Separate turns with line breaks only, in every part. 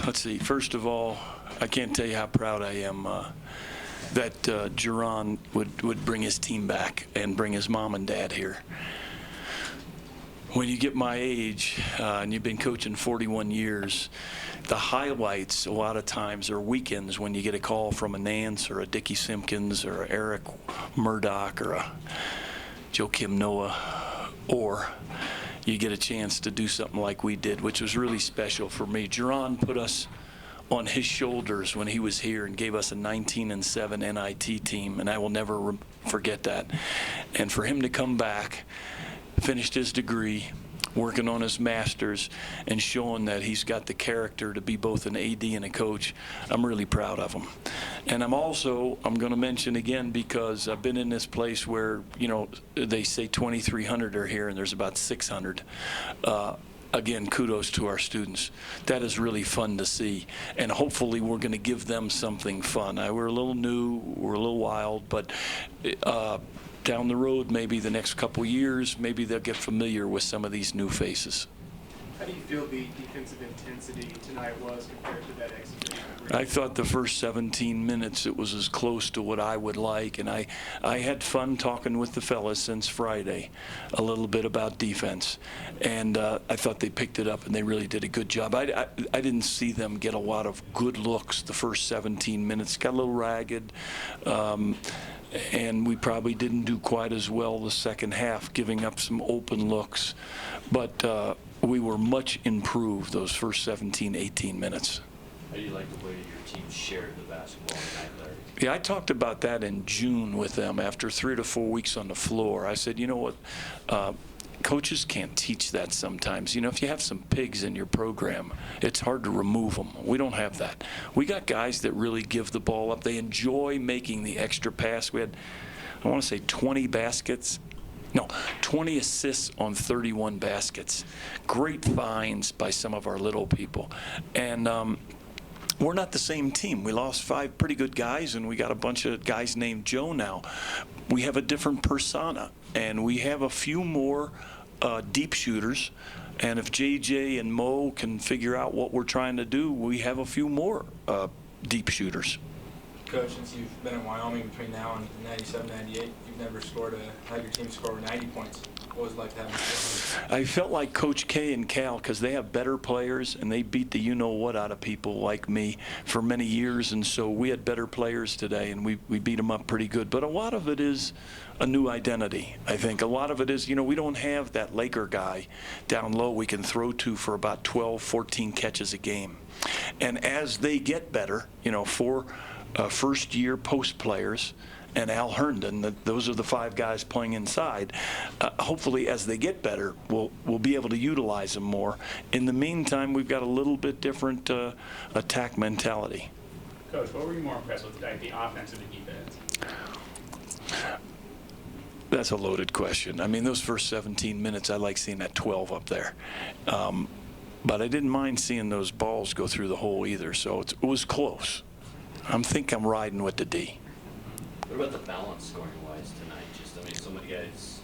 Let's see. First of all, I can't tell you how proud I am that Jerron would bring his team back and bring his mom and dad here. When you get my age and you've been coaching 41 years, the highlights a lot of times are weekends when you get a call from a Nance or a Dickie Simpkins or a Eric Murdoch or a Joe Kim Noah, or you get a chance to do something like we did, which was really special for me. Jerron put us on his shoulders when he was here and gave us a 19-7 NIT team, and I will never forget that. And for him to come back, finished his degree, working on his master's, and showing that he's got the character to be both an AD and a coach, I'm really proud of him. And I'm going to mention again, because I've been in this place where, you know, they say 2,300 are here and there's about 600. Again, kudos to our students. That is really fun to see, and hopefully we're going to give them something fun. We're a little new, we're a little wild, but down the road, maybe the next couple years, maybe they'll get familiar with some of these new faces.
How do you feel the defensive intensity tonight was compared to that exhibition?
I thought the first 17 minutes it was as close to what I would like, and I had fun talking with the fellas since Friday a little bit about defense, and I thought they picked it up and they really did a good job. I didn't see them get a lot of good looks the first 17 minutes. Got a little ragged, and we probably didn't do quite as well the second half, giving up some open looks, but we were much improved those first 17, 18 minutes.
How do you like the way your team shared the basketball tonight, Larry?
Yeah, I talked about that in June with them after 3 to 4 weeks on the floor. I said, you know what, coaches can't teach that sometimes. You know, if you have some pigs in your program, it's hard to remove them. We don't have that. We got guys that really give the ball up. They enjoy making the extra pass. We had, I want to say, 20 assists on 31 baskets. Great finds by some of our little people. And we're not the same team. We lost 5 pretty good guys, and we got a bunch of guys named Joe now. We have a different persona, and we have a few more deep shooters. And if JJ and Mo can figure out what we're trying to do, we have a few more deep shooters.
Coach, since you've been in Wyoming between now and 97, 98, you've never had your team score 90 points. What was it like to have them?
I felt like Coach K and Cal, because they have better players and they beat the you-know-what out of people like me for many years, and so we had better players today and we beat them up pretty good. But a lot of it is a new identity, I think. A lot of it is, you know, we don't have that Laker guy down low we can throw to for about 12, 14 catches a game. And as they get better, you know, for first-year post players, and Al Herndon, those are the 5 guys playing inside. Hopefully, as they get better, we'll be able to utilize them more. In the meantime, we've got a little bit different attack mentality.
Coach, what were you more impressed with today, the offense or the defense?
That's a loaded question. I mean, those first 17 minutes, I like seeing that 12 up there. But I didn't mind seeing those balls go through the hole either, so it was close. I'm riding with the D.
What about the balance scoring-wise tonight? Just, I mean, so many guys.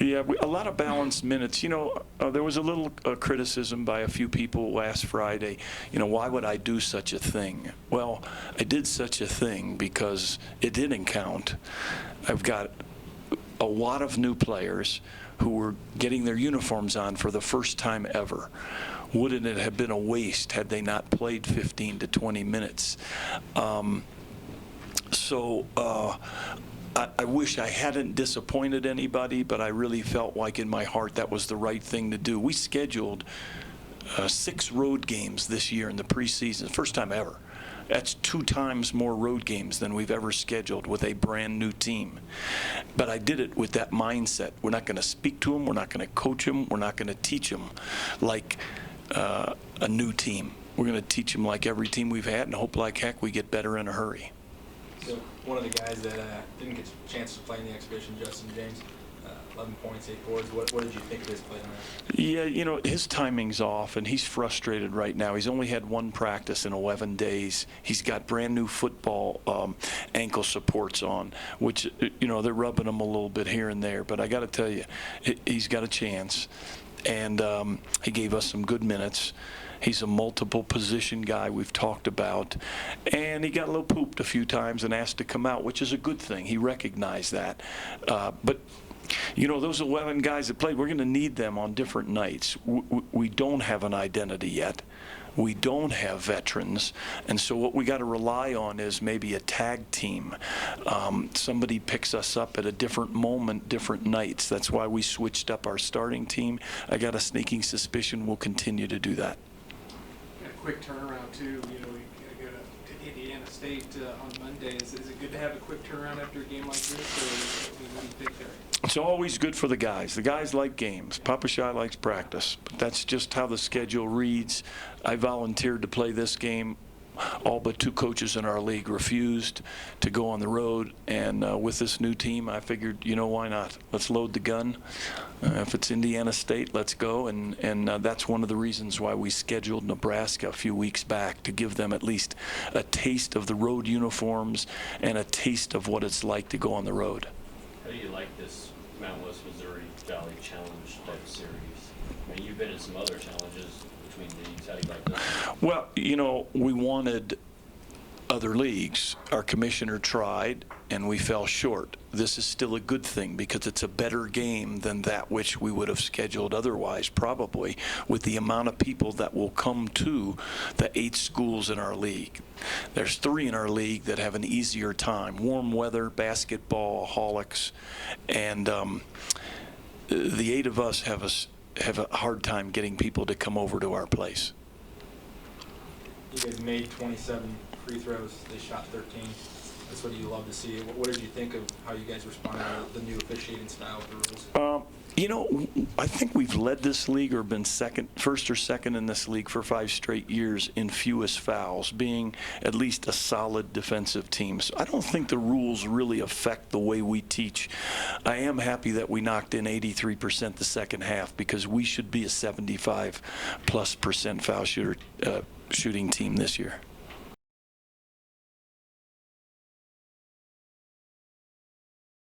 Yeah, a lot of balanced minutes. You know, there was a little criticism by a few people last Friday. You know, why would I do such a thing? Well, I did such a thing because it didn't count. I've got a lot of new players who were getting their uniforms on for the first time ever. Wouldn't it have been a waste had they not played 15 to 20 minutes? I wish I hadn't disappointed anybody, but I really felt like in my heart that was the right thing to do. We scheduled 6 road games this year in the preseason, first time ever. That's 2 times more road games than we've ever scheduled with a brand new team. But I did it with that mindset. We're not going to speak to them. We're not going to coach them. We're not going to teach them like a new team. We're going to teach them like every team we've had and hope like heck we get better in a hurry.
So one of the guys that didn't get a chance to play in the exhibition, Justin James, 11 points, 8 boards. What did you think of his play tonight?
Yeah, you know, his timing's off, and he's frustrated right now. He's only had 1 practice in 11 days. He's got brand new football ankle supports on, which, you know, they're rubbing him a little bit here and there. But I got to tell you, he's got a chance, and he gave us some good minutes. He's a multiple position guy we've talked about. And he got a little pooped a few times and asked to come out, which is a good thing. He recognized that. But you know, those 11 guys that played, we're going to need them on different nights. We don't have an identity yet. We don't have veterans, and so what we got to rely on is maybe a tag team. Somebody picks us up at a different moment, different nights. That's why we switched up our starting team. I got a sneaking suspicion we'll continue to do that.
And a quick turnaround too. You know, we gotta go to Indiana State on Monday. Is it good to have a quick turnaround after a game like this, or what do you think there?
It's always good for the guys. The guys like games. Papa Shy likes practice. But that's just how the schedule reads. I volunteered to play this game. All but 2 coaches in our league refused to go on the road. And with this new team, I figured, you know, why not? Let's load the gun. If it's Indiana State, let's go. And that's one of the reasons why we scheduled Nebraska a few weeks back, to give them at least a taste of the road uniforms and a taste of what it's like to go on the road.
How do you like this Mountain West Missouri Valley Challenge type series? I mean, you've been in some other challenges between leagues. How do you like this?
Well, you know, we wanted other leagues. Our commissioner tried, and we fell short. This is still a good thing because it's a better game than that which we would have scheduled otherwise, probably, with the amount of people that will come to the 8 schools in our league. There's 3 in our league that have an easier time: warm weather, basketball, holics, and the 8 of us have a hard time getting people to come over to our place.
You guys made 27 free throws. They shot 13. That's what you love to see. What did you think of how you guys responded to the new officiating style of the rules?
You know, I think we've led this league, or been first or second in this league for 5 straight years in fewest fouls, being at least a solid defensive team. So I don't think the rules really affect the way we teach. I am happy that we knocked in 83% the second half, because we should be a 75+% foul shooting team this year.